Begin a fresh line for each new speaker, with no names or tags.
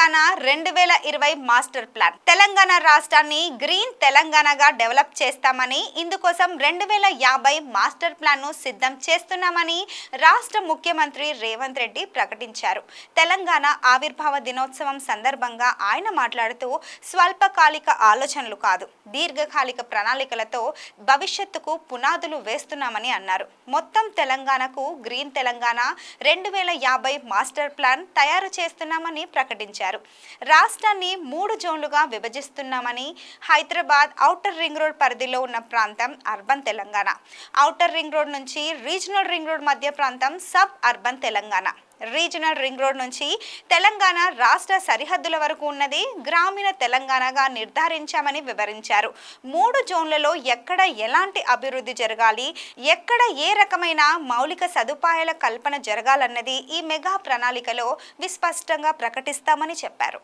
Telangana 2020 master plan. Telangana రాష్ట్రాన్ని green తెలంగాణగా develop చేస్తామని, ఇందుకోసం 2050 మాస్టర్ ప్లాన్ ను సిద్ధం చేస్తున్నామని రాష్ట్ర ముఖ్యమంత్రి రేవంత్ రెడ్డి ప్రకటించారు. తెలంగాణ ఆవిర్భావ దినోత్సవం సందర్భంగా ఆయన మాట్లాడుతూ, స్వల్పకాలిక ఆలోచనలు కాదు, దీర్ఘకాలిక ప్రణాళికలతో భవిష్యత్తుకు పునాదులు వేస్తున్నామని అన్నారు. మొత్తం తెలంగాణకు గ్రీన్ తెలంగాణ 2050 మాస్టర్ ప్లాన్ తయారు చేస్తున్నామని ప్రకటించారు. రాష్ట్రాన్ని 3 జోన్లుగా విభజిస్తున్నామని, హైదరాబాద్ ఔటర్ రింగ్ రోడ్ పరిధిలో ఉన్న ప్రాంతం urban Telangana, outer ring road నుంచి రీజనల్ రింగ్ రోడ్ మధ్య ప్రాంతం sub urban Telangana, regional ring road నుంచి తెలంగాణ రాష్ట్ర సరిహద్దుల వరకు ఉన్నది గ్రామీణ తెలంగాణగా నిర్ధారించామని వివరించారు. 3 జోన్లలో ఎక్కడ ఎలాంటి అభివృద్ధి జరగాలి, ఎక్కడ ఏ రకమైన మౌలిక సదుపాయాల కల్పన జరగాలన్నది ఈ మెగా ప్రణాళికలో విస్పష్టంగా ప్రకటిస్తామని చెప్పారు.